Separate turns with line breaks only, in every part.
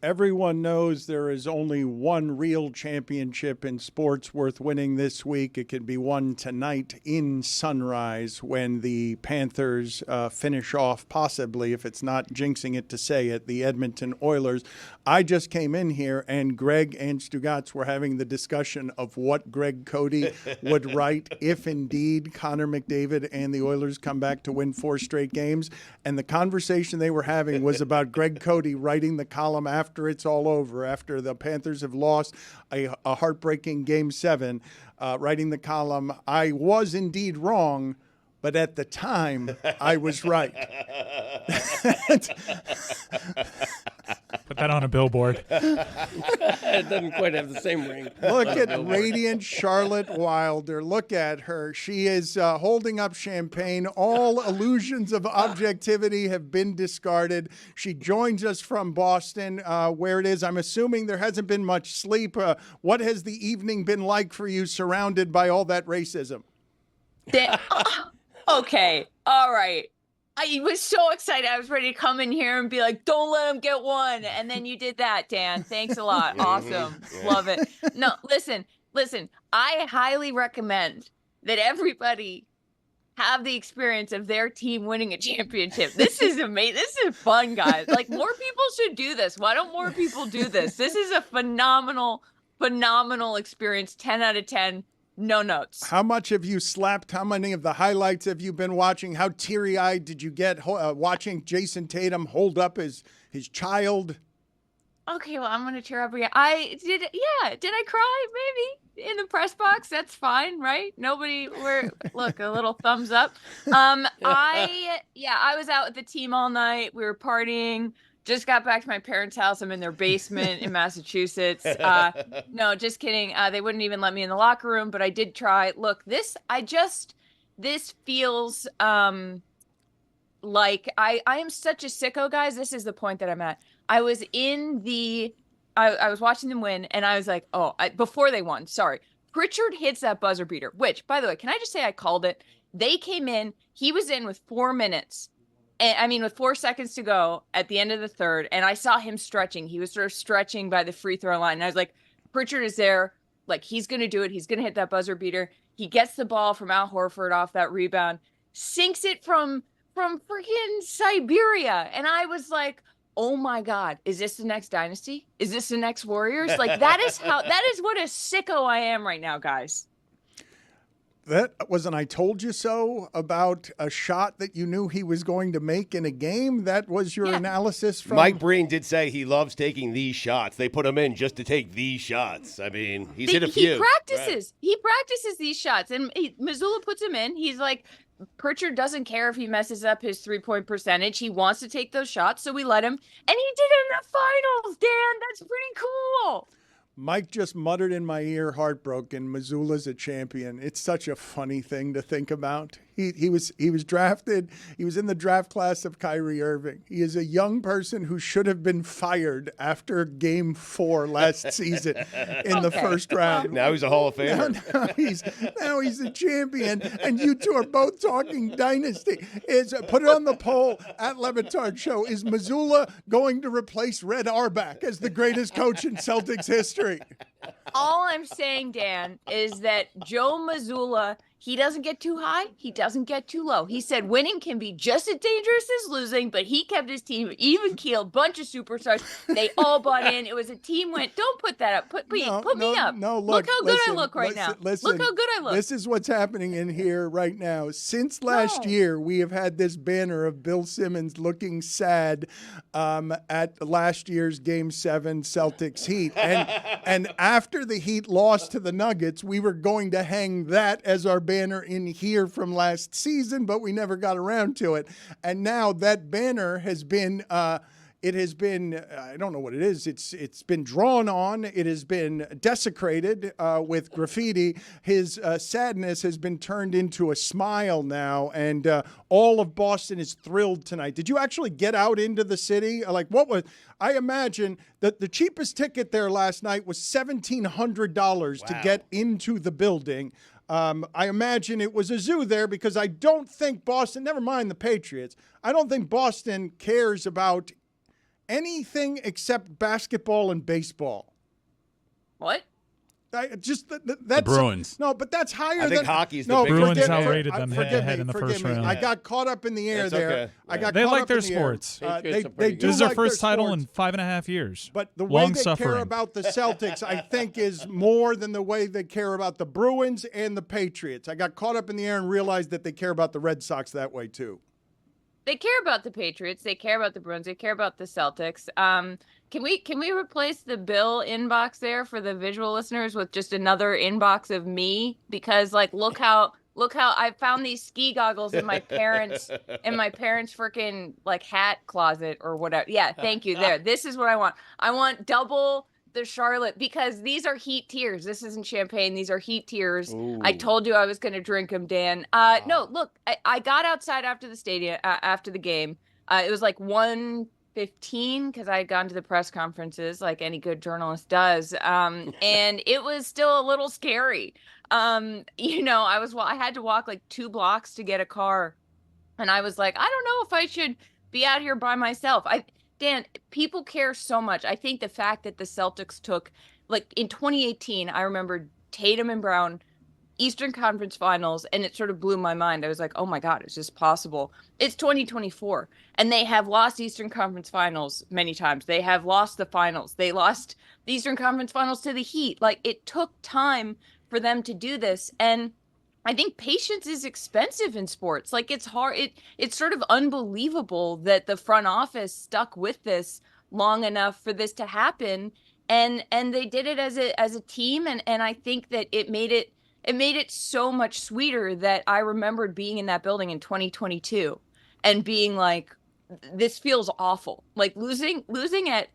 Everyone knows there is only one real championship in sports worth winning this week. It can be won tonight in Sunrise when the Panthers finish off, possibly, if it's not jinxing it to say it, the Edmonton Oilers. I just came in here and Greg and Stugotz were having the discussion of what Greg Cody would write if indeed Connor McDavid and the Oilers come back to win 4 straight games. And the conversation they were having was about Greg Cody writing the column after it's all over, after the Panthers have lost a heartbreaking Game 7, writing the column, I was indeed wrong, but at the time, I was right.
Put that on a billboard.
It doesn't quite have the same ring.
Look at radiant Charlotte Wilder. Look at her. She is holding up champagne. All illusions of objectivity have been discarded. She joins us from Boston, where it is. I'm assuming there hasn't been much sleep. What has the evening been like for you, surrounded by all that racism?
Okay. All right. I was so excited. I was ready to come in here and be like, don't let him get one. And then you did that, Dan. Thanks a lot. Awesome. Love it. No, listen. I highly recommend that everybody have the experience of their team winning a championship. This is amazing. This is fun, guys. Like, more people should do this. Why don't more people do this? This is a phenomenal experience. 10 out of 10. No notes.
How much have you slapped? How many of the highlights have you been watching? How teary-eyed did you get watching Jason Tatum hold up his child?
Okay, well, I'm going to tear up again. Did I cry? Maybe in the press box. That's fine, right? Look, a little thumbs up. I was out with the team all night. We were partying. Just got back to my parents' house. I'm in their basement in Massachusetts. No, just kidding. They wouldn't even let me in the locker room, but I did try. Look, this feels like I am such a sicko, guys. This is the point that I'm at. I was I was watching them win, and I was like, before they won, sorry. Pritchard hits that buzzer beater, which, by the way, can I just say I called it? They came in. He was in with 4 minutes. With 4 seconds to go at the end of the third, and I saw him stretching. He was sort of stretching by the free throw line. And I was like, Pritchard is there. Like, he's going to do it. He's going to hit that buzzer beater. He gets the ball from Al Horford off that rebound, sinks it from freaking Siberia. And I was like, oh my God, is this the next dynasty? Is this the next Warriors? Like, that is what a sicko I am right now, guys.
That was an I told you so about a shot that you knew he was going to make in a game. That was your analysis from
Mike Breen did say he loves taking these shots. They put him in just to take these shots. I mean, he's hit a few.
He practices. Right. He practices these shots, and Missoula puts him in. He's like, Pritchard doesn't care if he messes up his 3-point percentage. He wants to take those shots, so we let him. And he did it in the finals, Dan. That's pretty cool.
Mike just muttered in my ear, heartbroken, Missoula's a champion. It's such a funny thing to think about. He was drafted. He was in the draft class of Kyrie Irving. He is a young person who should have been fired after Game 4 last season in the first round.
Now he's a Hall of Famer.
Now he's a champion, and you two are both talking dynasty. Put it on the poll at Le Batard Show. Is Missoula going to replace Red Auerbach as the greatest coach in Celtics history?
All I'm saying, Dan, is that Joe Mazzulla, he doesn't get too high. He doesn't get too low. He said winning can be just as dangerous as losing, but he kept his team even keeled. Bunch of superstars. They all bought in. It was a team win. Don't put that up. Put me up.
No,
look how good I look right now. Look how good I look.
This is what's happening in here right now. Since last year, we have had this banner of Bill Simmons looking sad at last year's Game 7 Celtics Heat. And after the Heat lost to the Nuggets, we were going to hang that as our banner in here from last season, but we never got around to it. And now that banner has been I don't know what it is. It's been drawn on. It has been desecrated with graffiti. His sadness has been turned into a smile now, and all of Boston is thrilled tonight. Did you actually get out into the city? I imagine that the cheapest ticket there last night was $1,700 to get into the building. I imagine it was a zoo there because I don't think Boston, never mind the Patriots, I don't think Boston cares about anything except basketball and baseball.
What?
That's
The Bruins.
No, but that's higher
I think
than
hockey's the
no.
biggest.
Bruins
forgive me.
outrated them
Forgive
head-to-head
me,
in the
forgive
first
me.
round.
I got caught up in the air
That's
there.
okay.
I got
They
caught
like
up
their
in the air.
sports.
Patriots are
They
pretty
do
This is their
like
first title
sports.
in 5.5 years.
But the way
Long
they
suffering.
care about the Celtics, I think, is more than the way they care about the Bruins and the Patriots. I got caught up in the air and realized that they care about the Red Sox that way too.
They care about the Patriots. They care about the Bruins. They care about the Celtics. Can we replace the Bill inbox there for the visual listeners with just another inbox of me? Because like, look how I found these ski goggles in my parents' freaking like hat closet or whatever. Yeah, thank you. There. This is what I want. I want double the Charlotte, because these are heat tears. This isn't champagne. These are heat tears. I told you I was going to drink them, Dan. No, look, I got outside after the stadium, after the game. It was like 1:15 because I had gone to the press conferences like any good journalist does. And it was still a little scary. I had to walk like 2 blocks to get a car. And I was like, I don't know if I should be out here by myself. Dan, people care so much. I think the fact that the Celtics took, like in 2018, I remember Tatum and Brown, Eastern Conference Finals, and it sort of blew my mind. I was like, oh my God, is this possible? It's 2024, and they have lost Eastern Conference Finals many times. They have lost the finals. They lost the Eastern Conference Finals to the Heat. Like, it took time for them to do this, and I think patience is expensive in sports. Like, it's hard. It's sort of unbelievable that the front office stuck with this long enough for this to happen. And they did it as a team. And I think that it made it so much sweeter that I remembered being in that building in 2022 and being like, this feels awful. Like losing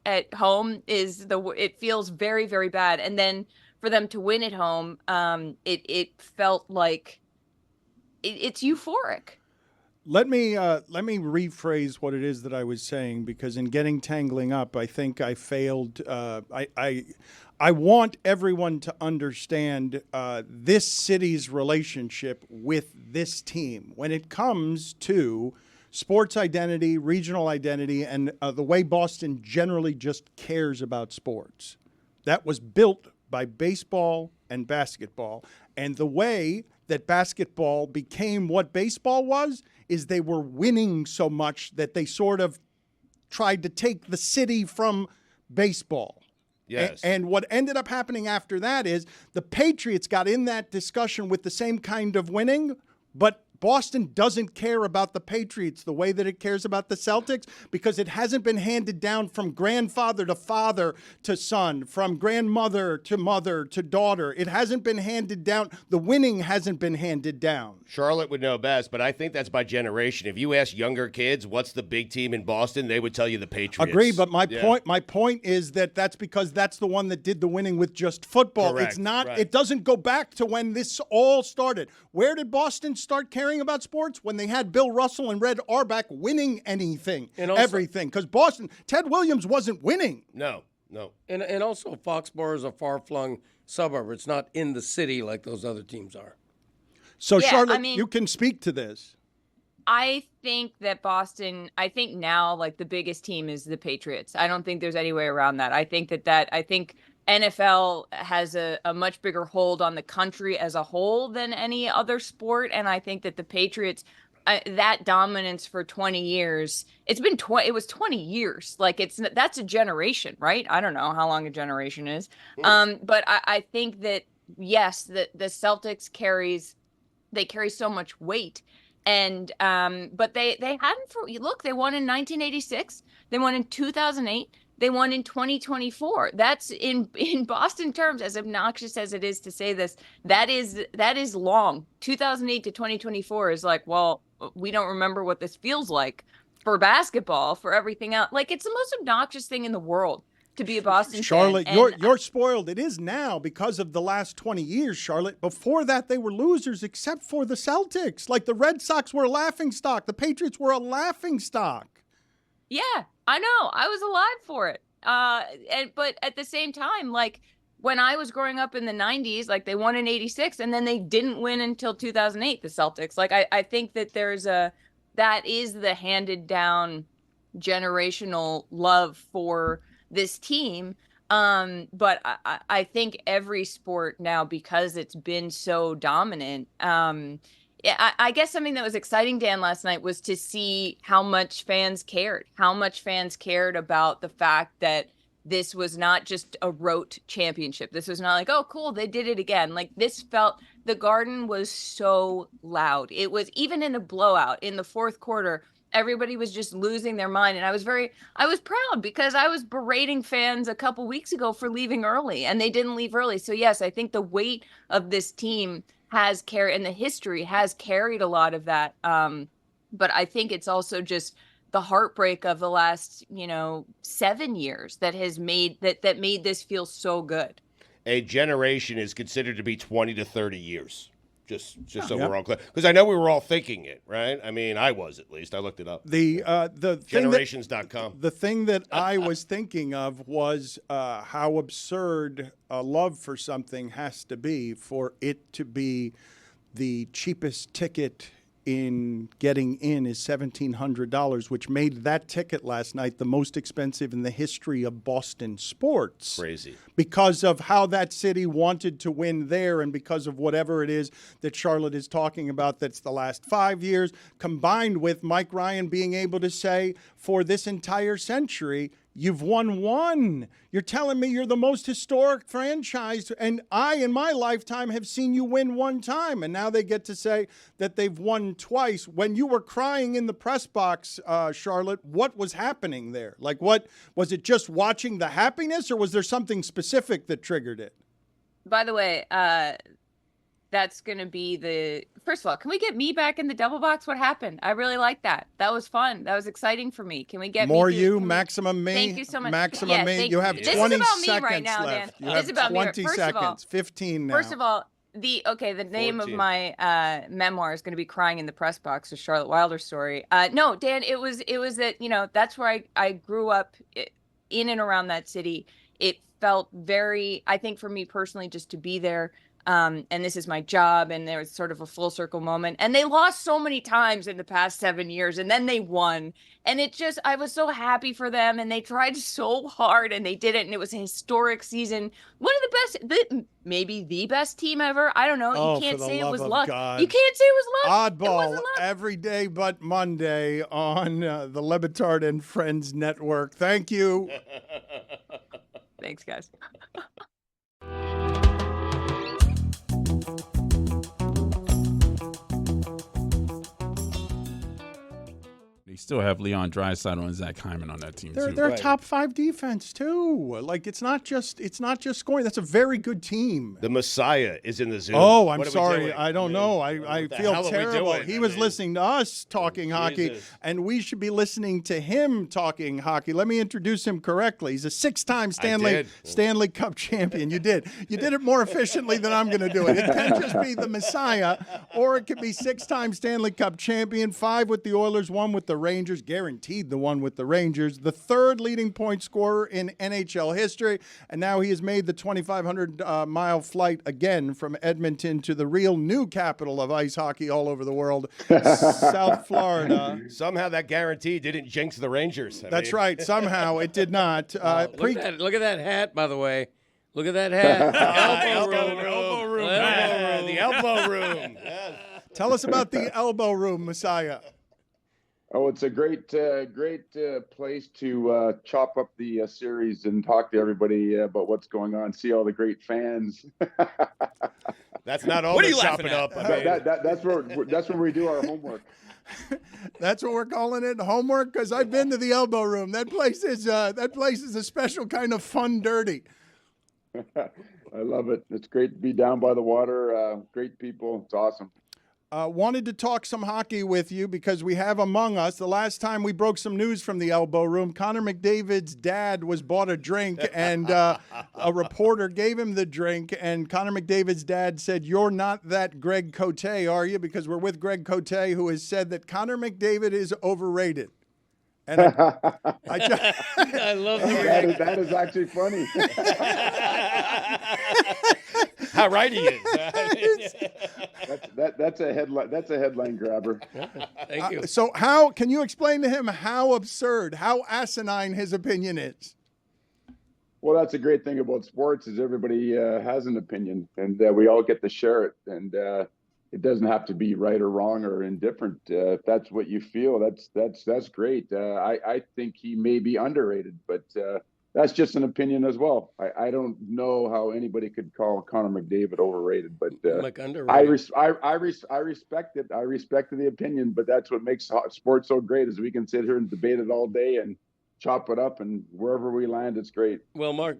at home it feels very, very bad. And then for them to win at home, it felt like it's euphoric.
Let me rephrase what it is that I was saying, because in getting tangling up, I think I failed. I want everyone to understand this city's relationship with this team when it comes to sports identity, regional identity, and the way Boston generally just cares about sports. That was built by baseball and basketball. And the way that basketball became what baseball was is they were winning so much that they sort of tried to take the city from baseball.
Yes.
And what ended up happening after that is the Patriots got in that discussion with the same kind of winning, but Boston doesn't care about the Patriots the way that it cares about the Celtics, because it hasn't been handed down from grandfather to father to son, from grandmother to mother to daughter. It hasn't been handed down. The winning hasn't been handed down.
Charlotte would know best, but I think that's by generation. If you ask younger kids what's the big team in Boston, they would tell you the Patriots.
Agree, but my point is that's because that's the one that did the winning with just football.
Correct,
It's not.
right.
It doesn't go back to when this all started. Where did Boston start caring about sports? When they had Bill Russell and Red Auerbach winning anything,
And also-
everything. Because Boston, Ted Williams wasn't winning.
No.
And also Foxborough is a far-flung suburb. It's not in the city like those other teams are.
So
Yeah,
Charlotte,
I mean-
you can speak to this.
I think that Boston, I think now like the biggest team is the Patriots. I don't think there's any way around that. I think I think NFL has a much bigger hold on the country as a whole than any other sport. And I think that the Patriots, that dominance for 20 years, it was 20 years. Like that's a generation, right? I don't know how long a generation is. But I think that, yes, the Celtics carry so much weight. And but they hadn't look, they won in 1986, they won in 2008, they won in 2024. That's in Boston terms, as obnoxious as it is to say this, that is long. 2008 to 2024 is like, well, we don't remember what this feels like for basketball, for everything else. Like, it's the most obnoxious thing in the world to be a Boston
Charlotte,
fan.
you're spoiled. It is now because of the last 20 years, Charlotte. Before that, they were losers except for the Celtics. Like the Red Sox were a laughingstock. The Patriots were a laughingstock.
Yeah, I know. I was alive for it. But at the same time, like when I was growing up in the 90s, like they won in 86 and then they didn't win until 2008, the Celtics. Like I think that that is the handed down generational love for this team. But I think every sport now, because it's been so dominant, I guess something that was exciting, Dan, last night was to see how much fans cared about the fact that this was not just a rote championship. This was not like, oh, cool, they did it again. Like, this felt, the Garden was so loud. It was, even in a blowout in the fourth quarter, everybody was just losing their mind. And I was proud because I was berating fans a couple weeks ago for leaving early, and they didn't leave early. So yes, I think the weight of this team has carried, and the history has carried a lot of that. But I think it's also just the heartbreak of the last, 7 years that has made that made this feel so good.
A generation is considered to be 20 to 30 years. Just so we're all clear, because I know we were all thinking it, right? I mean, I was, at least. I looked it up.
The
Generations.com.
The thing that I was thinking of was how absurd a love for something has to be for it to be the cheapest ticket in getting in is $1,700, which made that ticket last night the most expensive in the history of Boston sports.
Crazy.
Because of how that city wanted to win there, and because of whatever it is that Charlotte is talking about that's the last 5 years, combined with Mike Ryan being able to say for this entire century, you've won one. You're telling me you're the most historic franchise, and I, in my lifetime, have seen you win one time. And now they get to say that they've won twice. When you were crying in the press box, Charlotte, what was happening there? Like, what was it? Just watching the happiness, or was there something specific that triggered it?
By the way, that's going to be first of all, can we get me back in the double box? What happened? I really like that. That was fun. That was exciting for me. Can we get
more
me
maximum me?
Thank you so much.
Maximum me. You have 20
seconds
seconds
right now,
left.
Dan.
You
This is
have
about me.
20
First of all-
seconds. 15 now.
First of all, the name
14.
of my memoir is going to be "Crying in the Press Box," a Charlotte Wilder story. No, Dan, it was that, that's where I grew up in and around that city. It felt very, I think for me personally, just to be there. And this is my job, and there was sort of a full circle moment. And they lost so many times in the past 7 years, and then they won. And I was so happy for them, and they tried so hard, and they did it, and it was a historic season. One of the best, maybe the best team ever. I don't know. You can't say it was luck. You can't say it was luck.
Oddball every day but Monday on the Le Batard and Friends Network. Thank you.
Thanks, guys.
They still have Leon Draisaitl and Zach Hyman on that team too.
They're
Right.
top 5 defense too. Like, it's not just scoring. That's a very good team.
The Messiah is in the Zoom.
Oh, I'm
What are we
sorry.
doing?
I don't know. I
what the
feel
hell are we
terrible.
doing?
He
I
was
mean,
listening to us talking hockey,
Jesus.
and we should be listening to him talking hockey. Let me introduce him correctly. He's a 6-time Stanley Cup champion. You did it more efficiently than I'm going to do it. It can just be the Messiah, or it could be 6-time Stanley Cup champion, 5 with the Oilers, 1 with the Rangers, guaranteed the one with the Rangers, the 3rd leading point scorer in NHL history, and now he has made the 2,500-mile flight again from Edmonton to the real new capital of ice hockey all over the world, South Florida.
Somehow that guarantee didn't jinx the Rangers.
That's right. Somehow it did not.
Look at that hat, by the way. Look at that hat.
Elbow room. The elbow room. Yes.
Tell us about the elbow room, Messiah.
Oh, it's a great place to chop up the series and talk to everybody about what's going on. See all the great fans.
That's not all
What are
they're
you laughing
chopping
at?
up. I mean,
That's where we do our homework.
That's what we're calling it, homework. Because I've been to the elbow room. That place is a special kind of fun dirty.
I love it. It's great to be down by the water. Great people. It's awesome.
Wanted to talk some hockey with you because we have among us, the last time we broke some news from the elbow room, Connor McDavid's dad was bought a drink, and a reporter gave him the drink, and Connor McDavid's dad said, "You're not that Greg Cote, are you?" Because we're with Greg Cote, who has said that Connor McDavid is overrated. And
I love the
That is actually funny.
How right he is.
That's a headline. That's a headline grabber.
Thank you.
So how can you explain to him how absurd, how asinine his opinion is?
Well, that's a great thing about sports is everybody has an opinion, and we all get to share it. And it doesn't have to be right or wrong or indifferent. If that's what you feel, that's great. I think he may be underrated, but that's just an opinion as well. I don't know how anybody could call Connor McDavid overrated, but
underrated.
I respect it. I respect the opinion, but that's what makes sports so great is we can sit here and debate it all day and chop it up, and wherever we land, it's great.
Well, Mark,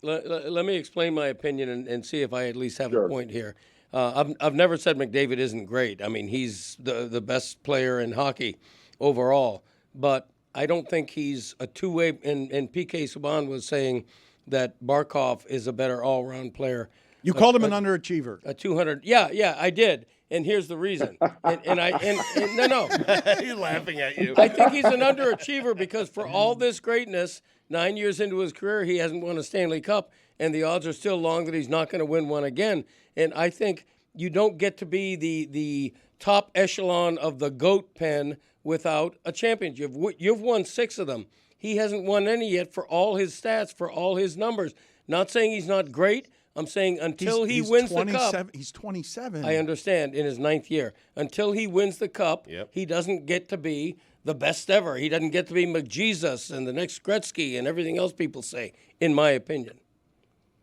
let me explain my opinion and see if I at least have a point here. I've never said McDavid isn't great. I mean, he's the best player in hockey overall, but I don't think he's a two-way. And PK Subban was saying that Barkov is a better all-around player.
You called him an underachiever.
A 200. Yeah, I did. And here's the reason. No.
He's laughing at you.
I think he's an underachiever because for all this greatness, 9 years into his career, he hasn't won a Stanley Cup, and the odds are still long that he's not going to win one again. And I think you don't get to be the top echelon of the GOAT pen without a championship. You've won 6 of them. He hasn't won any yet for all his stats, for all his numbers. Not saying he's not great. I'm saying until he wins the cup.
He's 27.
I understand, in his 9th year. Until he wins the cup,
Yep.
he doesn't get to be the best ever. He doesn't get to be McJesus and the next Gretzky and everything else people say, in my opinion.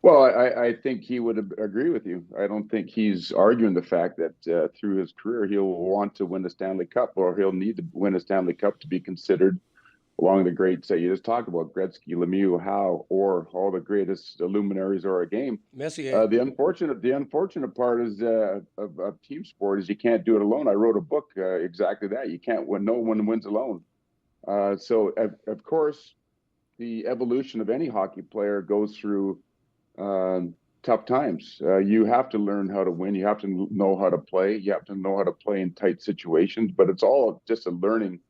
Well, I think he would agree with you. I don't think he's arguing the fact that through his career he'll want to win the Stanley Cup, or he'll need to win a Stanley Cup to be considered along the greats that you just talked about, Gretzky, Lemieux, Howe, or all the greatest luminaries of our game.
Messier.
The unfortunate part is of team sport is you can't do it alone. I wrote a book exactly that. You can't win. No one wins alone. So of course, the evolution of any hockey player goes through tough times. You have to learn how to win. You have to know how to play. You have to know how to play in tight situations. But it's all just a learning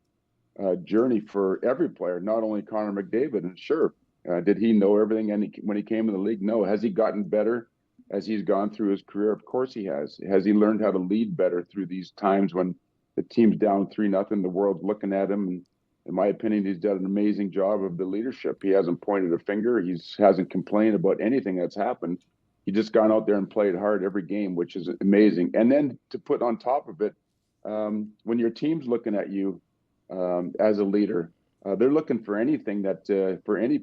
journey for every player, not only Connor McDavid. And sure, did he know everything when he came in the league? No. Has he gotten better as he's gone through his career? Of course he has. Has he learned how to lead better through these times when the team's down 3-0, the world's looking at him? And in my opinion, he's done an amazing job of the leadership. He hasn't pointed a finger. He hasn't complained about anything that's happened. He just gone out there and played hard every game, which is amazing. And then to put on top of it, when your team's looking at you as a leader, they're looking for anything for any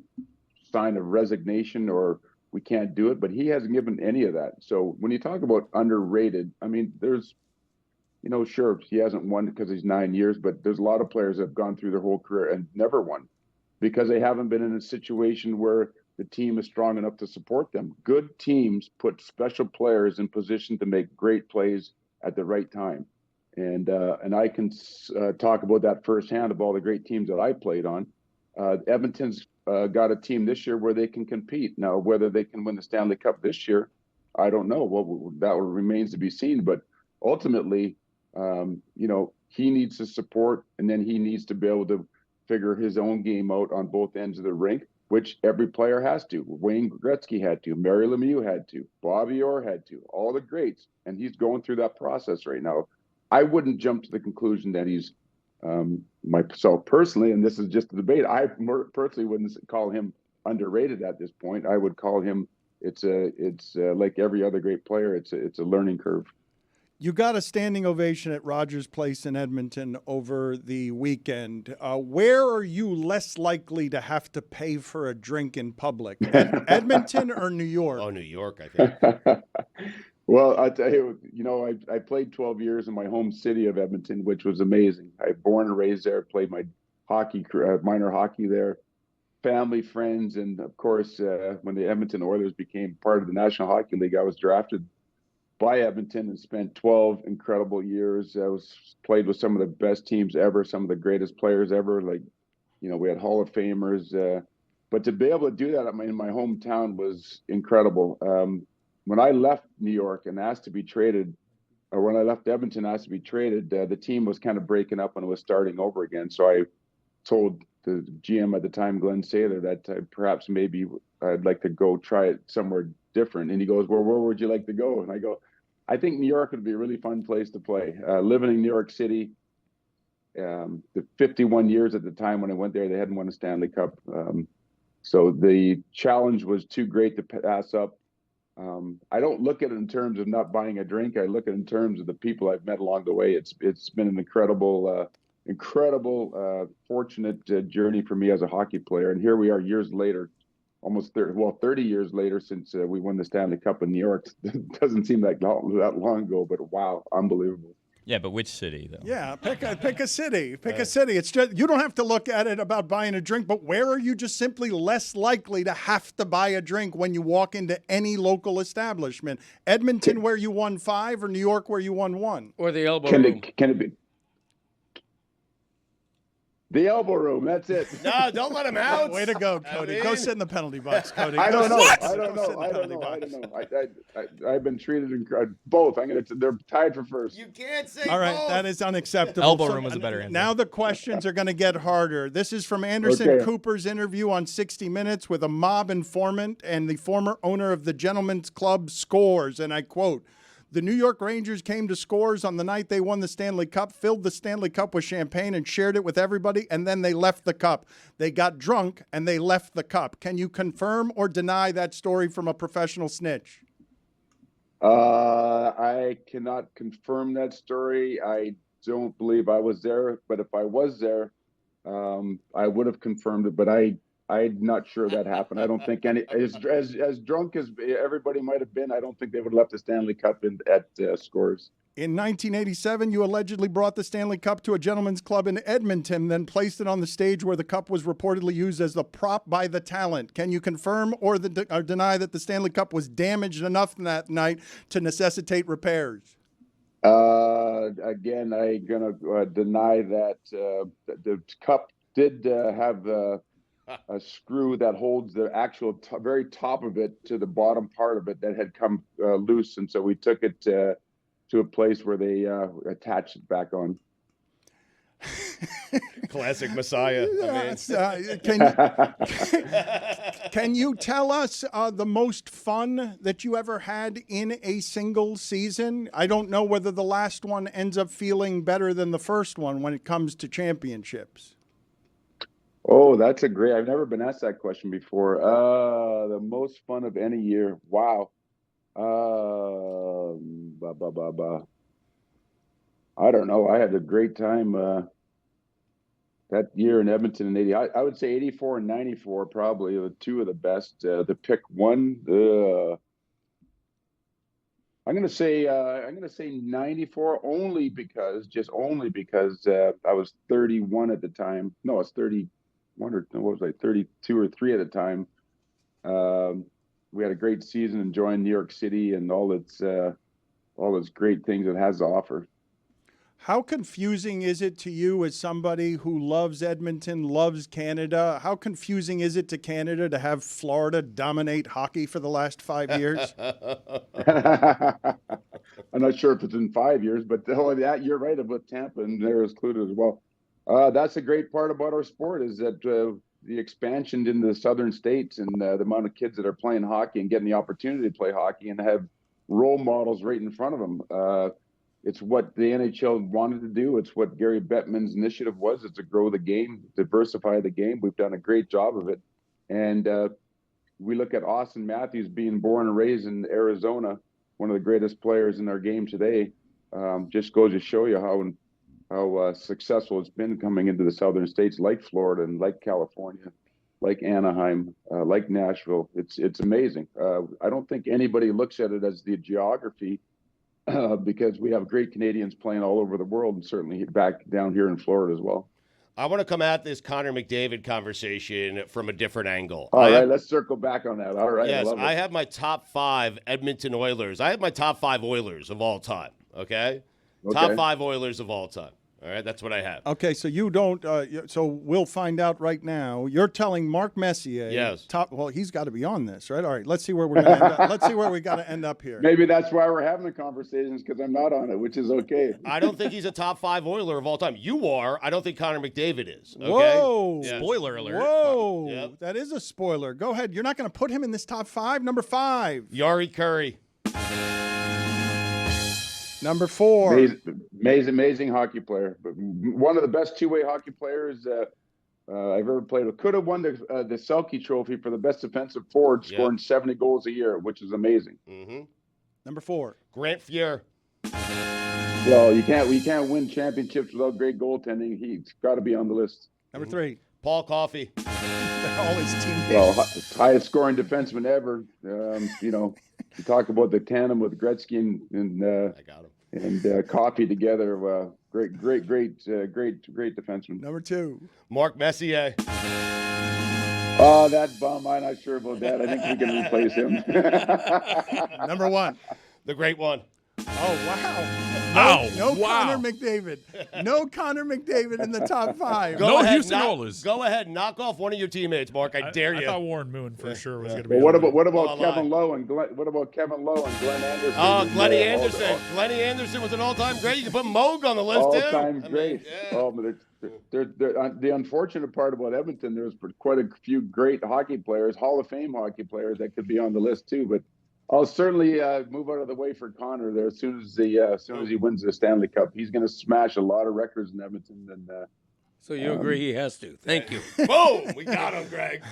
sign of resignation or we can't do it, but he hasn't given any of that. So when you talk about underrated, I mean, there's, sure, he hasn't won because he's 9 years, but there's a lot of players that have gone through their whole career and never won because they haven't been in a situation where the team is strong enough to support them. Good teams put special players in position to make great plays at the right time. And I can talk about that firsthand of all the great teams that I played on. Edmonton's got a team this year where they can compete. Now, whether they can win the Stanley Cup this year, I don't know. Well, that remains to be seen. But ultimately, he needs to support, and then he needs to be able to figure his own game out on both ends of the rink, which every player has to. Wayne Gretzky had to. Mario Lemieux had to. Bobby Orr had to. All the greats. And he's going through that process right now. I wouldn't jump to the conclusion that he's myself personally, and this is just a debate. I personally wouldn't call him underrated at this point. I would call him. It's like every other great player. It's a learning curve.
You got a standing ovation at Rogers Place in Edmonton over the weekend. Where are you less likely to have to pay for a drink in public, Edmonton or New York?
Oh, New York, I think.
Well, I tell you, I played 12 years in my home city of Edmonton, which was amazing. I born and raised there, played my minor hockey there, family, friends, and of course, when the Edmonton Oilers became part of the National Hockey League, I was drafted by Edmonton and spent 12 incredible years. I played with some of the best teams ever, some of the greatest players ever. We had Hall of Famers, but to be able to do that in my hometown was incredible. When I left New York and asked to be traded, or when I left Edmonton asked to be traded, the team was kind of breaking up and it was starting over again. So I told the GM at the time, Glenn Saylor, that perhaps maybe I'd like to go try it somewhere different. And he goes, well, where would you like to go? And I go, I think New York would be a really fun place to play. Living in New York City, the 51 years at the time when I went there, they hadn't won a Stanley Cup. So the challenge was too great to pass up. I don't look at it in terms of not buying a drink. I look at it in terms of the people I've met along the way. It's been an incredible, fortunate journey for me as a hockey player. And here we are years later, almost 30 years later since we won the Stanley Cup in New York. It doesn't seem like that long ago, but wow, unbelievable.
Yeah, but which city, though?
Yeah, pick a city. Pick a city. It's just, you don't have to look at it about buying a drink, but where are you just simply less likely to have to buy a drink when you walk into any local establishment? Edmonton, where you won 5, or New York, where you won 1?
Or the elbow room.
Can it be? The elbow room, that's it.
No, don't let him out.
Way to go, Cody. Go sit in the penalty box, Cody.
I don't know.
What?
I don't know. I've been treated both. They're tied for first.
You can't say
All right,
both.
that is unacceptable.
Elbow room was a better answer.
Now the questions are going to get harder. This is from Anderson
Okay.
Cooper's interview on 60 Minutes with a mob informant and the former owner of the Gentlemen's Club Scores, and I quote, "The New York Rangers came to Scores on the night they won the Stanley Cup, filled the Stanley Cup with champagne and shared it with everybody, and then they left the cup. They got drunk and they left the cup." Can you confirm or deny that story from a professional snitch?
I cannot confirm that story. I don't believe I was there, but if I was there, I would have confirmed it. But I'm not sure that happened. I don't think as drunk as everybody might have been, I don't think they would have left the Stanley Cup at Scores.
In 1987, you allegedly brought the Stanley Cup to a gentleman's club in Edmonton, then placed it on the stage where the cup was reportedly used as the prop by the talent. Can you confirm or deny that the Stanley Cup was damaged enough that night to necessitate repairs?
Again, I'm gonna deny that. The cup did have a screw that holds the actual very top of it to the bottom part of it that had come loose, and so we took it to a place where they attached it back on.
Classic Messiah.
Can you tell us the most fun that you ever had in a single season? I don't know whether the last one ends up feeling better than the first one when it comes to championships.
Oh, that's a great. I've never been asked that question before. The most fun of any year. Wow. I don't know. I had a great time that year in Edmonton in 80. I would say 84 and 94 probably the two of the best. To pick one, I'm gonna say 94 only because I was 31 at the time. No, I was 31 or what was I, 32 or 3 at the time. We had a great season enjoying New York City and all its great things it has to offer.
How confusing is it to you as somebody who loves Edmonton, loves Canada? How confusing is it to Canada to have Florida dominate hockey for the last 5 years?
I'm not sure if it's in 5 years, but that you're right about Tampa, and they're included as well. That's a great part about our sport is that the expansion into the southern states and the amount of kids that are playing hockey and getting the opportunity to play hockey and have role models right in front of them. It's what the NHL wanted to do. It's what Gary Bettman's initiative was. It's to grow the game, diversify the game. We've done a great job of it. And we look at Austin Matthews being born and raised in Arizona, one of the greatest players in our game today. Just goes to show you how successful it's been coming into the southern states like Florida and like California, like Anaheim, like Nashville. It's amazing. I don't think anybody looks at it as the geography because we have great Canadians playing all over the world and certainly back down here in Florida as well.
I want to come at this Connor McDavid conversation from a different angle.
All right, let's circle back on that. All right.
Yes, I have my top 5 Edmonton Oilers. I have my top 5 Oilers of all time, okay? Top 5 Oilers of all time. All right, that's what I have.
Okay, so you don't. So we'll find out right now. You're telling Mark Messier.
Yes.
Well, he's got to be on this, right? All right. Let's see where we're going to end up. Let's see where we got to end up here.
Maybe that's why we're having the conversations, because I'm not on it, which is okay.
I don't think he's a top 5 Oiler of all time. You are. I don't think Connor McDavid is. Okay?
Whoa.
Yeah.
Spoiler alert.
Whoa.
Yep.
That is a spoiler. Go ahead. You're not going to put him in this top 5. Number 5.
Yari Curry.
Number 4.
Amazing hockey player. But one of the best two-way hockey players I've ever played with. Could have won the Selke Trophy for the best defensive forward, scoring 70 goals a year, which is amazing.
Mm-hmm.
Number 4.
Grant Fuhr.
Well, you can't win championships without great goaltending. He's got to be on the list.
Number 3.
Paul Coffey.
All his teammates.
Well, highest scoring defenseman ever. You talk about the tandem with Gretzky and
I got him.
And Coffey together. Great defenseman.
Number 2.
Mark Messier.
Oh, that bum. I'm not sure about that. I think we can replace him.
Number 1.
The great one.
Oh, wow. No
wow.
Connor McDavid. No Connor McDavid in the top 5.
No Houston Oilers.
Go ahead, knock off one of your teammates, Mark. I dare you.
I thought Warren Moon for sure was going to be.
Well,
on
what about
Oh,
Kevin Lowe and Glenn? What about Kevin Lowe and Glenn Anderson?
Oh, Glenny Anderson. Glenny Anderson was an all-time great. You can put Moog on the list, too.
All-time great.
Yeah.
Oh, but the unfortunate part about Edmonton, there's quite a few great hockey players, Hall of Fame hockey players that could be on the list too. But I'll certainly move out of the way for Connor there as soon as he wins the Stanley Cup. He's going to smash a lot of records in Edmonton. And
So you agree he has to? Thank you.
Boom! We got him, Greg.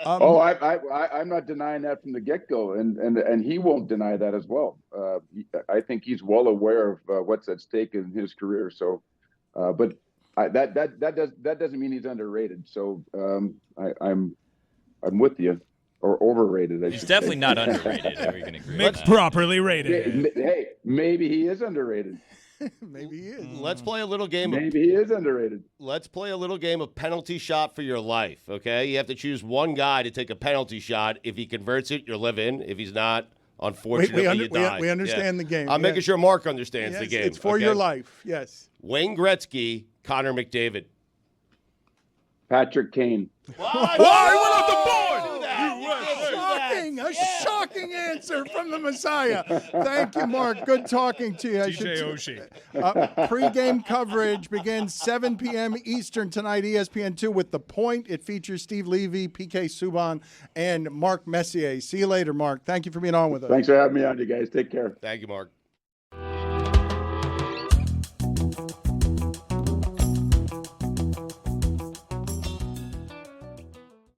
I'm not denying that from the get-go, and he won't deny that as well. I think he's well aware of what's at stake in his career. So, but that doesn't mean he's underrated. So I'm with you. Or overrated,
He's definitely not underrated. Are we going to agree?
Mixed properly rated.
Hey, maybe he is underrated.
Maybe he is.
Let's play a little game.
Maybe he is underrated.
Let's play a little game of penalty shot for your life, okay? You have to choose one guy to take a penalty shot. If he converts it, you're living. If he's not, unfortunately, you die.
We understand the game.
I'm making sure Mark understands the game.
It's for your life, yes.
Wayne Gretzky, Connor McDavid.
Patrick Kane.
What?
Why? He went off the board!
A shocking answer from the Messiah. Thank you, Mark. Good talking to you.
TJ Oshie.
Pre-game coverage begins 7 p.m. Eastern tonight, ESPN2 with The Point. It features Steve Levy, PK Subban, and Mark Messier. See you later, Mark. Thank you for being on with us.
Thanks for having me on, you guys. Take care.
Thank you, Mark.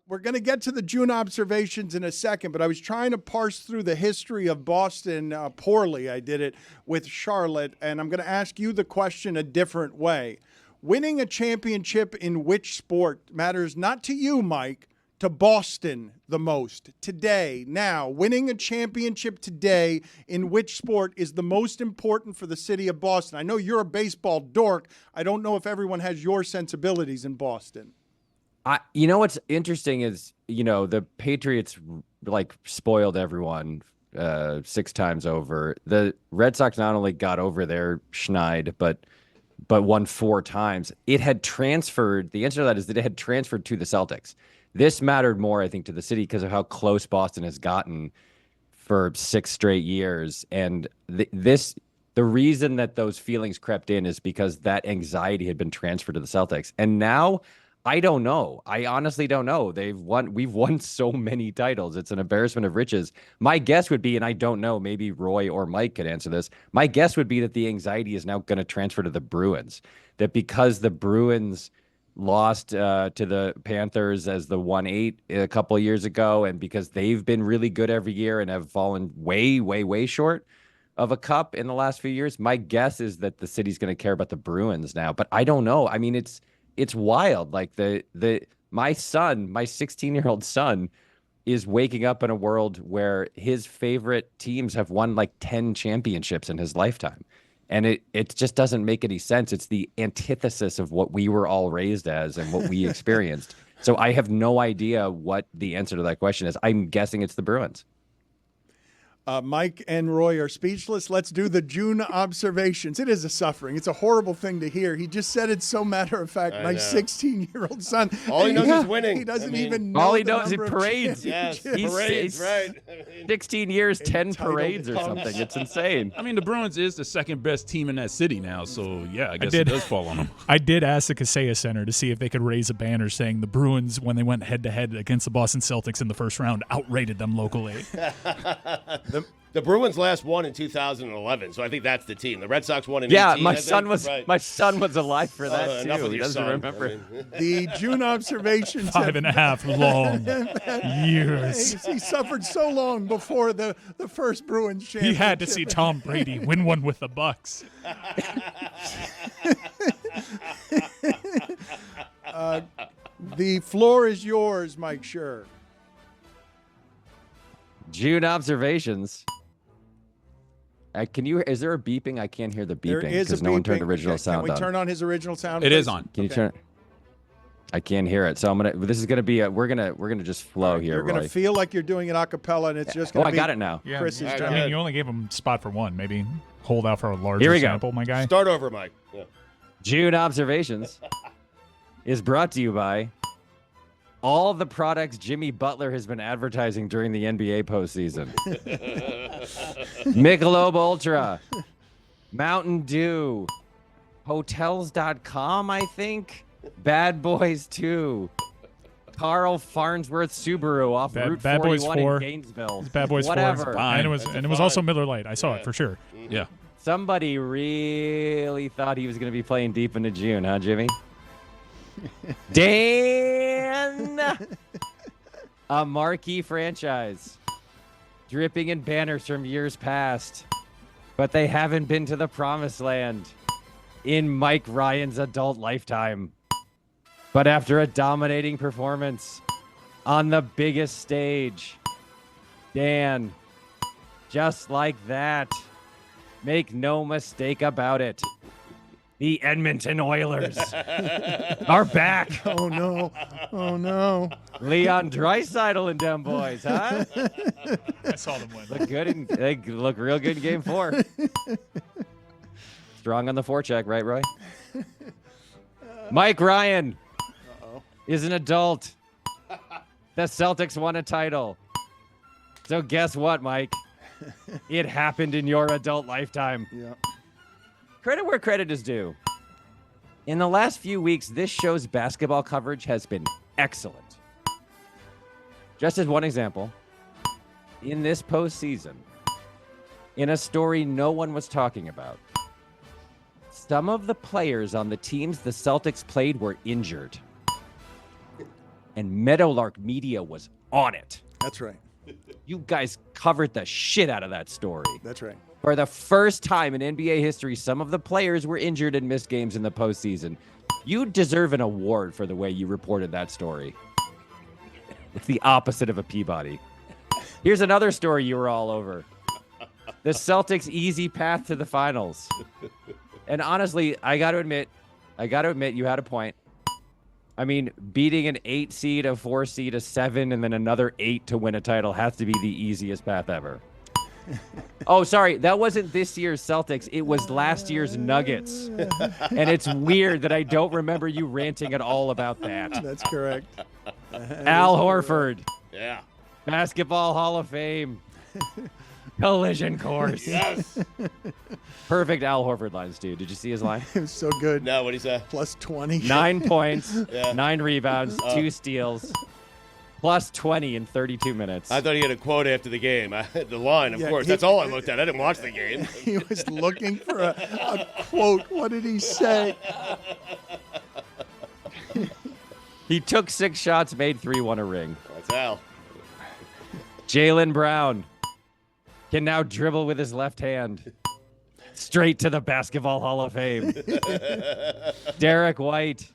We're going to get to the June observations in a second, but I was trying to parse through the history of Boston poorly. I did it with Charlotte, and I'm going to ask you the question a different way. Winning a championship in which sport matters not to you, Mike, to Boston the most today? Now, winning a championship today in which sport is the most important for the city of Boston? I know you're a baseball dork. I don't know if everyone has your sensibilities in Boston.
You know what's interesting is, the Patriots spoiled everyone 6 times over. The Red Sox not only got over their schneid, but won 4 times. It had transferred. The answer to that is that it had transferred to the Celtics. This mattered more, I think, to the city because of how close Boston has gotten for 6 straight years. And the reason that those feelings crept in is because that anxiety had been transferred to the Celtics. And now, I don't know. I honestly don't know. We've won so many titles. It's an embarrassment of riches. My guess would be, and I don't know, maybe Roy or Mike could answer this. My guess would be that the anxiety is now going to transfer to the Bruins. That because the Bruins lost to the Panthers as the 1-8 a couple of years ago, and because they've been really good every year and have fallen way, way, way short of a cup in the last few years, my guess is that the city's going to care about the Bruins now. But I don't know. I mean, it's wild. Like my 16-year-old son is waking up in a world where his favorite teams have won 10 championships in his lifetime. And it just doesn't make any sense. It's the antithesis of what we were all raised as and what we experienced. So I have no idea what the answer to that question is. I'm guessing it's the Bruins.
Mike and Roy are speechless. Let's do the June observations. It is a suffering. It's a horrible thing to hear. He just said it so matter of fact. My 16-year-old son.
All he knows is winning.
He doesn't even know.
All he
the
knows is
number of
parades.
Yes,
championships.
parades, right.
16 years, 10
Entitled
parades or
punks.
something. It's insane.
I mean, the Bruins is the second best team in that city now, so yeah, I guess it does fall on them.
I did ask the Kaseya Center to see if they could raise a banner saying the Bruins, when they went head-to-head against the Boston Celtics in the first round, outrated them locally.
The Bruins last won in 2011, so I think that's the team. The Red Sox won in 18,
my
I
son
think.
was
Right.
my son was alive for that
Enough
too.
with
He
your
doesn't
son.
remember.
I mean,
The June observations.
5.5 long years.
He suffered so long before the first Bruins
He
championship.
had to see Tom Brady win one with the Bucks.
The floor is yours, Mike Schur.
June observations. Can you? Is there a beeping? I can't hear the
There
beeping
is a
because no one turned
beeping.
original
Can
sound
we
on.
turn on his original sound?
It
please?
is on.
Can you
Okay.
turn? I can't hear it, so I'm gonna. This is gonna be. We're gonna just flow here,
You're going
Roy.
to feel like you're doing it a cappella, and it's just
Oh,
going to
I
be
got it now.
Yeah,
Chris's
I
job.
I mean, you only gave him spot for one. Maybe hold out for a larger
Here we go.
sample, my guy.
start over, Mike. Yeah.
June observations is brought to you by all the products Jimmy Butler has been advertising during the NBA postseason. Michelob Ultra, Mountain Dew, Hotels.com, I think, Bad Boys 2, Carl Farnsworth Subaru off
Bad-
Route
Bad Boys
41
4.
in Gainesville.
It's Bad Boys 4.
Whatever.
And it was
That's
and
a
it was
fine.
also Miller Lite. I saw it for sure.
Yeah.
Somebody really thought he was going to be playing deep into June, huh, Jimmy? Dan! A marquee franchise. Dripping in banners from years past. But they haven't been to the promised land in Mike Ryan's adult lifetime. But after a dominating performance on the biggest stage, Dan, just like that, make no mistake about it, the Edmonton Oilers are back.
Oh, no. Oh, no.
Leon Draisaitl and them boys, huh?
I saw them win.
Look good. They look real good in Game 4. Strong on the forecheck, right, Roy? Mike Ryan is an adult. The Celtics won a title. So guess what, Mike? It happened in your adult lifetime.
Yeah.
Credit where credit is due. In the last few weeks, this show's basketball coverage has been excellent. Just as one example, in this postseason, in a story no one was talking about, some of the players on the teams the Celtics played were injured. And Meadowlark Media was on it.
That's right.
You guys covered the shit out of that story.
That's right.
For the first time in NBA history, some of the players were injured and missed games in the postseason. You deserve an award for the way you reported that story. It's the opposite of a Peabody. Here's another story you were all over. The Celtics' easy path to the finals. And honestly, I got to admit, you had a point. I mean, beating an 8 seed, a 4 seed, a 7, and then another 8 to win a title has to be the easiest path ever. Oh, sorry. That wasn't this year's Celtics. It was last year's Nuggets. And it's weird that I don't remember you ranting at all about that.
That's correct.
Al Horford,
Yeah.
Basketball Hall of Fame, collision course.
Yes.
Perfect Al Horford lines, dude. Did you see his line?
It was so good.
No, what'd he say?
Plus 20.
9 points,
Yeah.
9 rebounds, 2 steals, plus 20 in 32 minutes.
I thought he had a quote after the game. The line, of
Yeah,
course.
he-
That's all I looked at. I didn't watch the game.
He was looking for a quote. What did he say?
He took 6 shots, made 3, won a ring.
That's Al.
Jaylen Brown can now dribble with his left hand straight to the Basketball Hall of Fame. Derek White,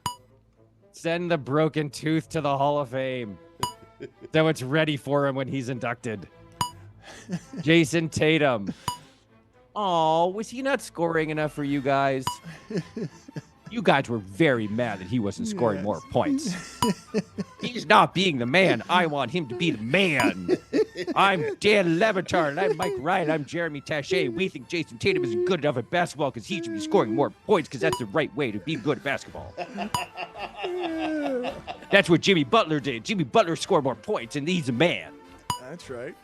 send the broken tooth to the Hall of Fame so it's ready for him when he's inducted. Jason Tatum. Oh, was he not scoring enough for you guys? You guys were very mad that he wasn't scoring
Yes.
more points. He's not being the man I want him to be the man. I'm Dan Le Batard, and I'm Mike Ryan. I'm Jeremy Taché. We think Jason Tatum isn't good enough at basketball because he should be scoring more points because that's the right way to be good at basketball. That's what Jimmy Butler did. Jimmy Butler scored more points, and he's a man.
That's right.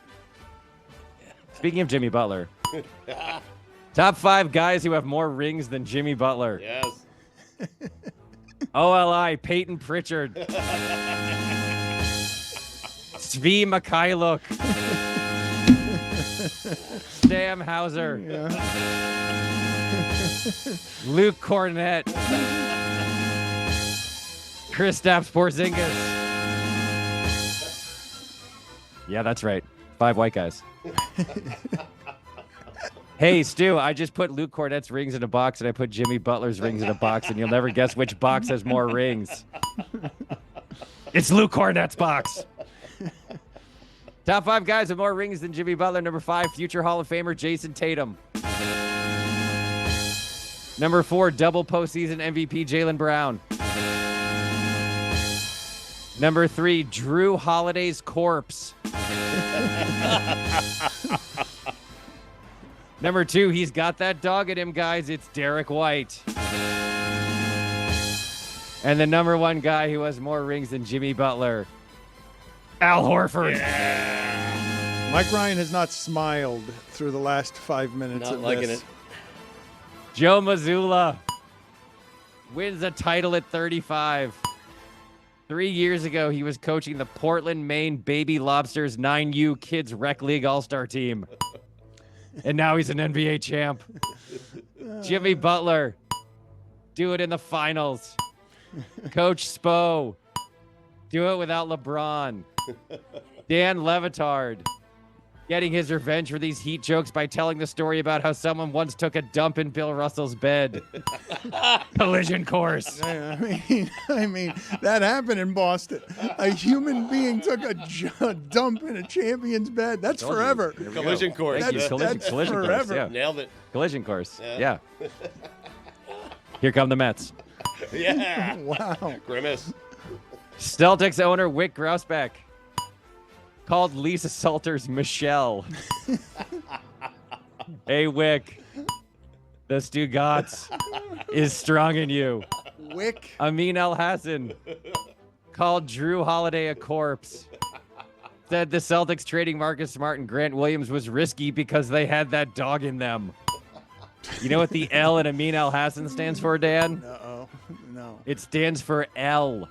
Speaking of Jimmy Butler, top 5 guys who have more rings than Jimmy Butler.
Yes.
OLI, Peyton Pritchard. Svi Mikhailuk. Sam Hauser.
Yeah.
Luke Cornett. Kristaps Porzingis. Yeah, that's right. 5 white guys. Hey, Stu, I just put Luke Cornett's rings in a box, and I put Jimmy Butler's rings in a box, and you'll never guess which box has more rings. It's Luke Cornett's box. Top 5 guys with more rings than Jimmy Butler. Number 5, future Hall of Famer Jason Tatum. Number 4, double postseason MVP Jaylen Brown. Number 3, Drew Holiday's corpse. Number 2, he's got that dog in him, guys. It's Derek White. And the number 1 guy who has more rings than Jimmy Butler, Al Horford.
Yeah. Mike Ryan has not smiled through the last 5 minutes
Not
of
liking
this.
it.
Joe Mazzulla wins a title at 35. 3 years ago, he was coaching the Portland, Maine Baby Lobsters 9U Kids Rec League All-Star team. And now he's an NBA champ. Jimmy Butler, do it in the finals. Coach Spo, do it without LeBron. Dan Le Batard, getting his revenge for these Heat jokes by telling the story about how someone once took a dump in Bill Russell's bed. Collision course.
I mean, that happened in Boston. A human being took a dump in a champion's bed. That's forever.
Collision course.
Thank you.
That's
Collision
forever.
course. Yeah.
Nailed it.
Collision course. Yeah. Here come the Mets.
Yeah.
Wow.
Grimace.
Celtics owner Wick Grousbeck called Lisa Salters Michelle. Hey, Wick. The Stugotz is strong in you.
Wick.
Amin Al Hassan called Drew Holiday a corpse. Said the Celtics trading Marcus Smart and Grant Williams was risky because they had that dog in them. You know what the L in Amin Al Hassan stands for, Dan?
Uh-oh. No.
It stands for L.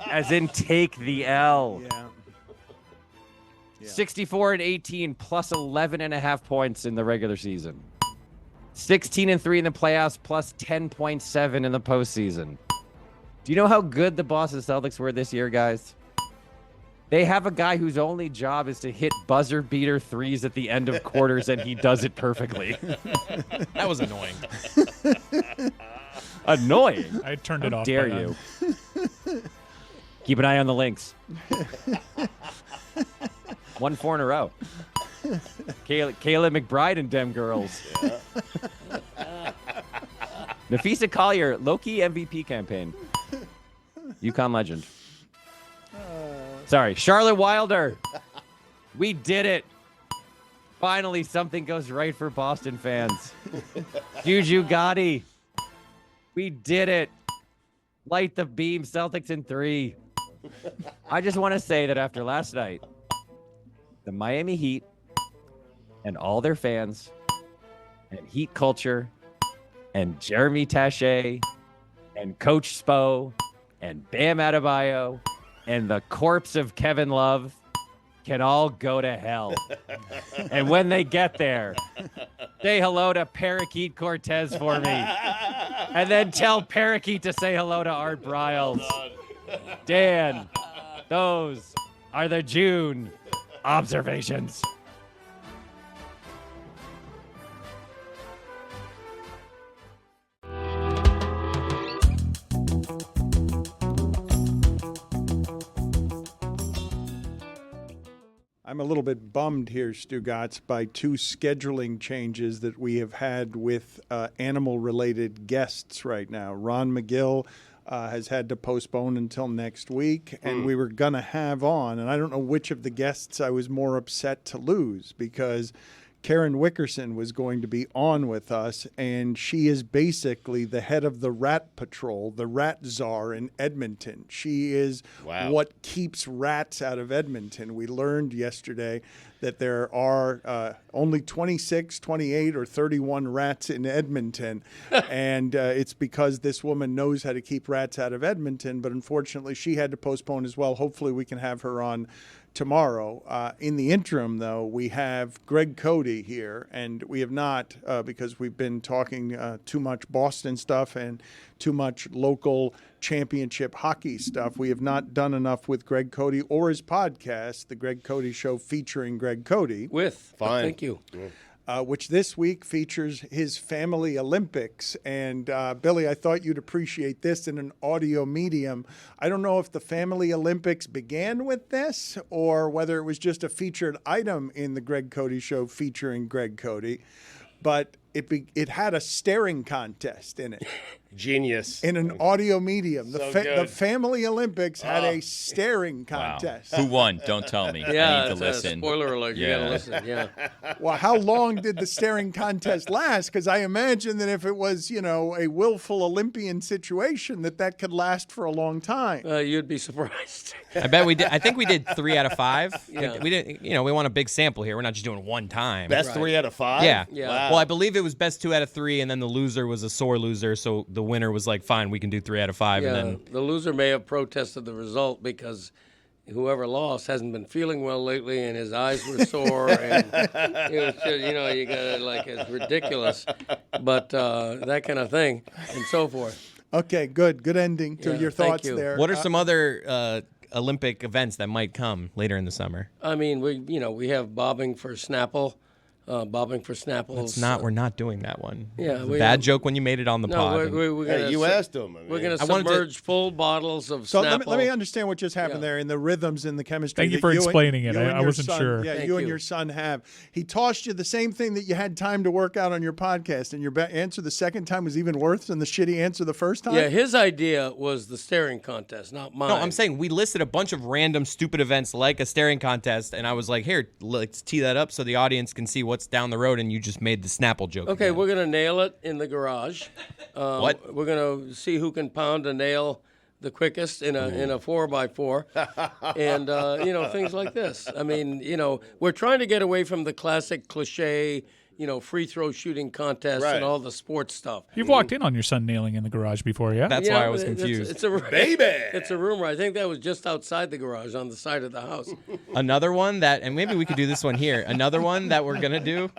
As in take the L.
Yeah.
64-18 plus 11.5 points in the regular season. 16-3 in the playoffs plus 10.7 in the postseason. Do you know how good the Boston Celtics were this year, guys? They have a guy whose only job is to hit buzzer beater threes at the end of quarters, and he does it perfectly.
That was annoying.
Annoying.
I turned it
How
off.
dare
by
you?
then.
Keep an eye on the links. 1-4 in a row. Kayla McBride and Dem Girls. Nafisa Collier, low-key MVP campaign. UConn legend. Sorry, Charlotte Wilder. We did it. Finally, something goes right for Boston fans. Juju Gotti. We did it. Light the beam, Celtics in 3. I just want to say that after last night, the Miami Heat and all their fans and Heat culture and Jeremy Taché and Coach Spo and Bam Adebayo and the corpse of Kevin Love can all go to hell. And when they get there, say hello to Parakeet Cortez for me. And then tell Parakeet to say hello to Art Briles. Dan, those are the June observations.
I'm a little bit bummed here, Stugotz, by 2 scheduling changes that we have had with animal-related guests right now. Ron McGill has had to postpone until next week, and we were going to have on, and I don't know which of the guests I was more upset to lose, because Karen Wickerson was going to be on with us, and she is basically the head of the Rat Patrol, the Rat Czar in Edmonton. She is what keeps rats out of Edmonton. We learned yesterday that there are only 26, 28, or 31 rats in Edmonton, and it's because this woman knows how to keep rats out of Edmonton, but unfortunately she had to postpone as well. Hopefully we can have her on tomorrow. In the interim, though, we have Greg Cody here, and we have not, because we've been talking too much Boston stuff and too much local championship hockey stuff. We have not done enough with Greg Cody or his podcast, The Greg Cody Show, featuring Greg Cody.
Thank you.
Which this week features his Family Olympics. And Billy, I thought you'd appreciate this in an audio medium. I don't know if the Family Olympics began with this or whether it was just a featured item in the Greg Cody Show featuring Greg Cody, but it had a staring contest in it.
Genius.
In an audio medium.
So
The Family Olympics had a staring contest.
Who won? Don't tell me.
Yeah,
I need to listen.
Spoiler alert. You gotta listen. Yeah.
Well, how long did the staring contest last? Because I imagine that if it was, a willful Olympian situation, that could last for a long time.
You'd be surprised.
I bet we did. I think we did 3 out of 5.
Yeah.
We didn't. We want a big sample here. We're not just doing one time.
Best 3 out of 5?
Yeah.
Wow.
Well, I believe it was best 2 out of 3, and then the loser was a sore loser. So the winner was like, fine, we can do 3 out of 5.
Yeah,
And then
the loser may have protested the result because whoever lost hasn't been feeling well lately, and his eyes were sore, and it was just, you gotta it's ridiculous, but that kind of thing, and so forth.
Okay, good ending to your thoughts
you.
there.
what are some other Olympic events that might come later in the summer?
I mean, we have bobbing for Snapple.
We're not doing that one.
Yeah,
It was a bad joke when you made it on the pod.
we're gonna
you asked him.
We're going to
I wanted to-
submerge full bottles of
So
Snapple.
let me understand what just happened there in the rhythms and the chemistry.
Thank you
that
for
and-
explaining it.
you and
I
your
wasn't
son-
sure.
Yeah,
Thank
you and
you.
your son have. He tossed you the same thing that you had time to work out on your podcast, and your answer the second time was even worse than the shitty answer the first time?
Yeah, his idea was the staring contest, not mine.
No, I'm saying we listed a bunch of random stupid events like a staring contest, and I was like, here, let's tee that up so the audience can see what's down the road, and you just made the Snapple joke.
Okay,
again.
we're going to nail it in the garage.
What?
We're going to see who can pound a nail the quickest in a 4x4, and things like this. I mean, we're trying to get away from the classic cliche, free throw shooting contests
Right.
and all the sports stuff.
You've walked in on your son nailing in the garage before, yeah?
That's why I was
It's-
confused.
It's a
Baby!
It's a rumor. I think that was just outside the garage on the side of the house.
Another one and maybe we could do this one here. Another one that we're gonna do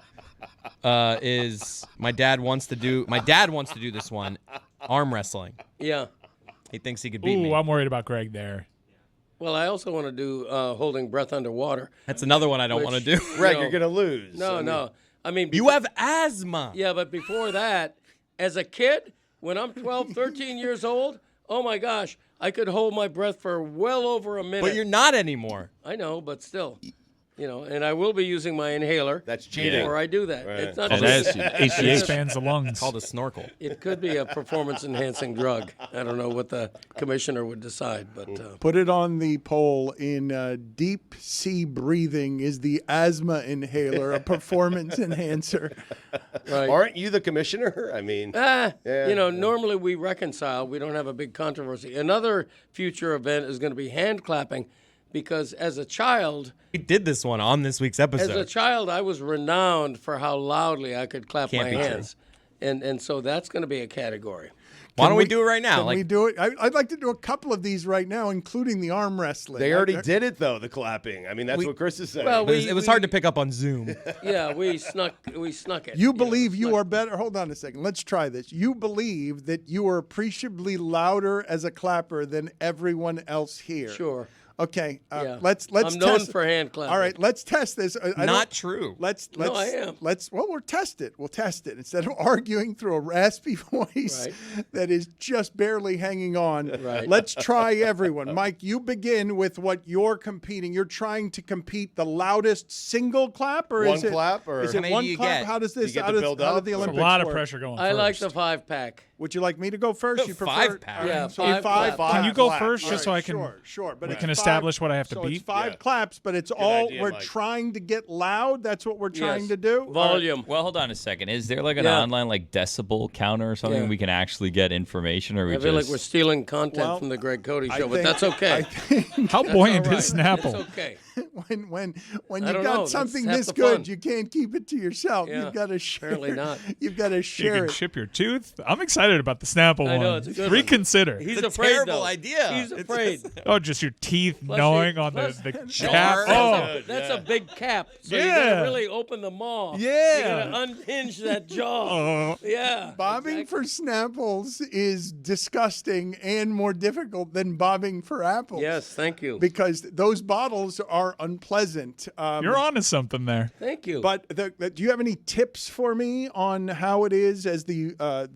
is my dad wants to do this one, arm wrestling.
Yeah.
He thinks he could beat
Ooh,
me.
I'm worried about Greg there.
Well, I also want to do holding breath underwater.
That's another one I don't want to do.
Greg, you're going to lose.
No. I mean,
You have asthma.
Yeah, but before that, as a kid, when I'm 12, 13 years old, oh my gosh, I could hold my breath for well over a minute.
But you're not anymore.
I know, but still. And I will be using my inhaler.
That's cheating.
Before I do that.
Right.
It's not
Oh,
just,
that is
It expands the lungs.
Called a snorkel.
it could be a performance-enhancing drug. I don't know what the commissioner would decide, but
Put it on the poll in deep sea breathing. Is the asthma inhaler a performance enhancer?
right.
Aren't you the commissioner? I mean,
Normally we reconcile. We don't have a big controversy. Another future event is going to be hand clapping, because as a child,
We did this one on this week's episode.
I was renowned for how loudly I could clap
Can't
my
be true.
hands, and so that's going to be a category.
Why don't we do it right now?
Can we do it? I'd like to do a couple of these right now, including the arm wrestling.
they already did it, though, the clapping. I mean, that's what Chris is saying.
Well,
it was hard to pick up on Zoom.
Yeah, we snuck it.
You believe you are better? Hold on a second. Let's try this. You believe that you are appreciably louder as a clapper than everyone else here.
Sure.
Okay,
Yeah.
let's
I'm known
test.
for hand clapping.
All right, let's test this.
Not true.
No, I am.
We'll test it. We'll test it instead of arguing through a raspy voice that is just barely hanging on.
Right.
Let's try everyone. Mike, you begin with what you're competing. You're trying to compete the loudest single clap, or
One
is it
clap, or-
is
How
it
many
one
do you
clap?
get?
How does this?
You get
How
the
does
build
how
up?
do the
It's a
It's a
Olympics
lot of
work?
pressure going
I like
first.
the 5-pack.
Would you like me to go first? You prefer
5-pack.
Yeah,
so
five
five.
clap.
Can you go
clap.
first
All
just so I can?
Sure. But
we
it's
can
five-
establish what I have to
so
beat?
it's 5
Yeah.
claps, but it's all
idea,
we're
Mike.
trying to get loud. That's what we're trying
Yes.
to do.
Volume.
Well, hold on a second. Is there like an
Yeah.
online like decibel counter or something
Yeah.
we can actually get information, or we
I feel
just
like we're stealing content
Well,
from the Greg Cody
I
show, but
think-
that's okay.
I think
How buoyant
All right.
is Snapple?
It's okay.
when
I
you've
don't
got
know.
something
That's
this
half the
good,
fun.
you can't keep it to yourself.
Yeah.
You've got to share.
Apparently not.
You've got to
You
share
can
it.
chip your tooth. I'm excited about the Snapple
I
one.
know, it's a good one.
Reconsider.
He's
It's a
afraid,
terrible
though.
idea.
He's afraid.
Oh, just your teeth
Plus
gnawing
you-
on
plus-
the
That's
cap.
Schur.
Oh,
That's a big cap. So you
Yeah.
gotta really open the maw.
Yeah.
You gotta unhinge that jaw. Yeah.
Bobbing for Snapples is disgusting and more difficult than bobbing for apples.
Yes, thank you.
Because those bottles are unpleasant.
you're onto something there.
Thank you.
But do you have any tips for me on how it is as the
I'm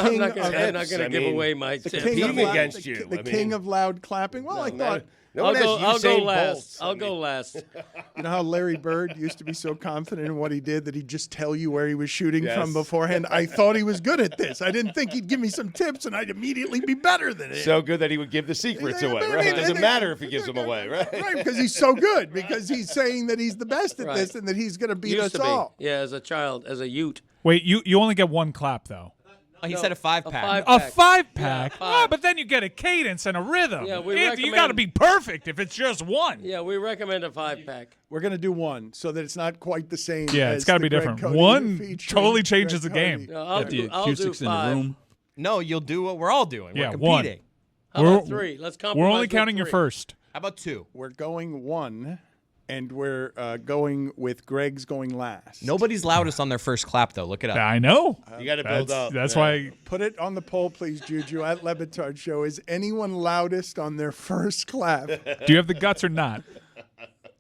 king
not
of
gonna give away my
the
tips.
king
Being
of loud,
against
the,
you,
the
I
king
mean-
of loud clapping? Well, I thought.
No
I'll
one
go
has
last.
Usain Bolt.
I'll go last.
You know how Larry Bird used to be so confident in what he did that he'd just tell you where he was shooting
Yes.
from beforehand? I thought he was good at this. I didn't think he'd give me some tips and I'd immediately be better than him.
So good that he would give the secrets away, right? It doesn't matter if he gives them away, right?
Right, because he's so good, because he's saying that he's the best at
Right.
this and that he's going to beat
Used
us
to be.
all.
Yeah, as a child, as a ute.
Wait, you only get one clap though.
Oh, he said a 5-pack.
A 5-pack.
Yeah,
Oh,
five.
but then you get a cadence and a rhythm.
Yeah, we
you
recommend-
got to be perfect if it's just one.
Yeah, we recommend a 5-pack.
We're going to do one so that it's not quite the same.
Yeah,
as
it's got to
the
be
Greg
different.
Cody
One
featuring
totally changes
Greg
the game.
Cody.
No, I'll
Got the
do, I'll do
acoustics in the
5.
room.
No, you'll do what we're all doing.
Yeah,
We're
one.
competing.
How
We're-
about 3? Let's compromise.
We're only
with
counting your
3.
first.
How about 2?
We're going 1, and we're going with Greg's going last.
Nobody's loudest on their first clap, though. Look it up.
I know.
You got to build
That's,
up.
that's
Yeah.
why.
Put it on the poll, please, Juju, at Le Batard Show. Is anyone loudest on their first clap?
Do you have the guts or not?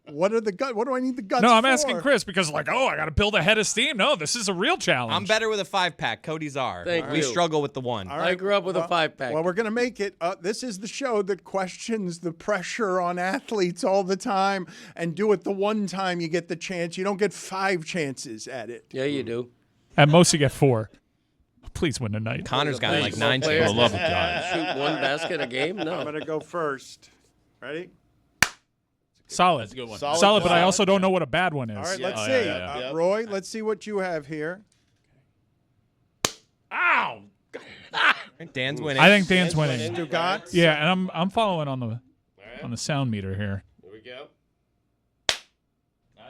What are the gut? What do I need the guts
No, I'm
for?
asking Chris because, like, I got to build a head of steam. No, this is a real challenge.
I'm better with a 5-pack. Cody's are.
Thank
we
you.
struggle with the 1.
All
I grew up with a 5-pack.
Well, we're going to make it. This is the show that questions the pressure on athletes all the time and do it the one time you get the chance. You don't get 5 chances at it.
Yeah, you do.
At most, you get 4. Please win tonight.
Connor's got like 9
players
chances.
love it, guys.
Shoot one basket a game?
I'm
No.
going to go first. Ready?
Solid.
That's a good one.
Solid, but I also don't know what a bad one is.
All right,
Yeah.
let's
Oh,
see.
yeah, yeah.
Roy, let's see what you have here.
Ow!
Dan's winning.
I think Dan's winning.
Stugotz?
Yeah, and I'm following on the sound meter here.
Here we go.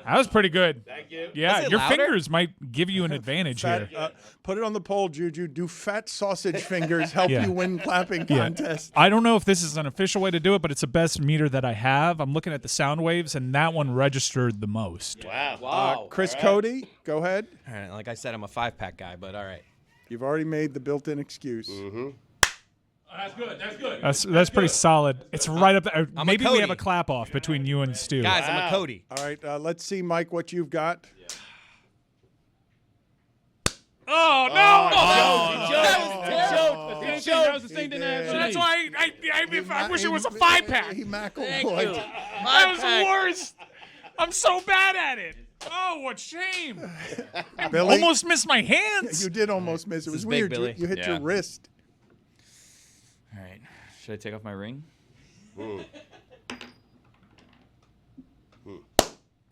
That was pretty good.
Thank you.
Yeah,
Was it
your
louder?
fingers might give you an advantage
Fat,
here.
put it on the poll, Juju. Do fat sausage fingers help
Yeah.
you win clapping
Yeah.
contests?
I don't know if this is an official way to do it, but it's the best meter that I have. I'm looking at the sound waves, and that one registered the most.
Wow.
Chris Cody, go ahead.
All right, like I said, I'm a 5-pack guy, but all right.
You've already made the built-in excuse.
Mm-hmm.
That's good. That's good.
That's pretty solid. It's right up there.
I'm a
Maybe we
Cody.
have a clap off between you and Stu.
Guys, I'm a Cody.
All right, let's see, Mike, what you've got.
Oh no!
He showed.
That was the same thing that happened to
That's
me.
why I wish it was a 5-pack.
He mackled
Thank
boy.
you.
That was the worst. I'm so bad at it. Oh, what shame!
Billy,
Almost missed my hands.
you did almost miss. It was
is big,
weird.
Billy.
You hit
Yeah.
your wrist.
All right. Should I take off my ring?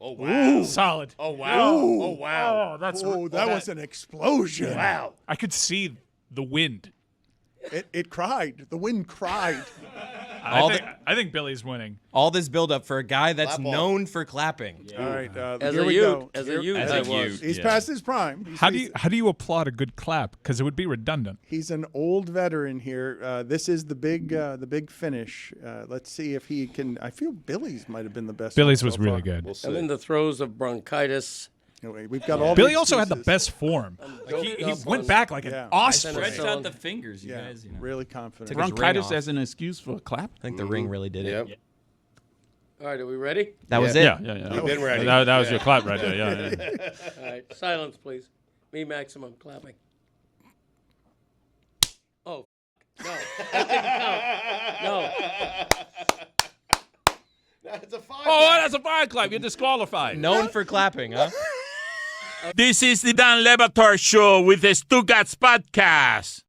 Oh wow.
Solid.
Oh wow. Oh wow.
Oh, that's.
Oh, that was an explosion.
Wow.
I could see the wind.
It cried. The wind cried.
I think Billy's winning.
All this buildup for a guy that's
Clap off.
known for clapping.
All right,
As
here
a
we
ute.
go.
As
Here-
a ute,
As
I
a
was.
ute.
He's
Yeah.
past his prime.
How do you applaud a good clap? Because it would be redundant.
He's an old veteran here. This is the big finish. Let's see if he can. I feel Billy's might have been the best.
Billy's
one
was
so
really
far.
good.
We'll see.
I'm in the throes of bronchitis.
Anyway, we've got all.
Billy
the
also had the
excuses.
best form. Like he
Doped up
went
on-
back like
Yeah.
an osprey.
Stretch out the fingers, you
Yeah,
guys. You know.
really confident.
Took his ring
Bronchitis
off.
as an excuse for a clap.
I think the ring really did it.
Yep.
All right, are we ready?
That was it.
Yeah.
We've been ready.
That was your clap right there. Yeah.
All right, silence, please. Me maximum clapping. Oh, no. That didn't count. No.
That's a fine.
Oh, that's a fire clap. You're disqualified.
Known for clapping, huh?
This is the Dan Le Batard Show with the Stugotz podcast.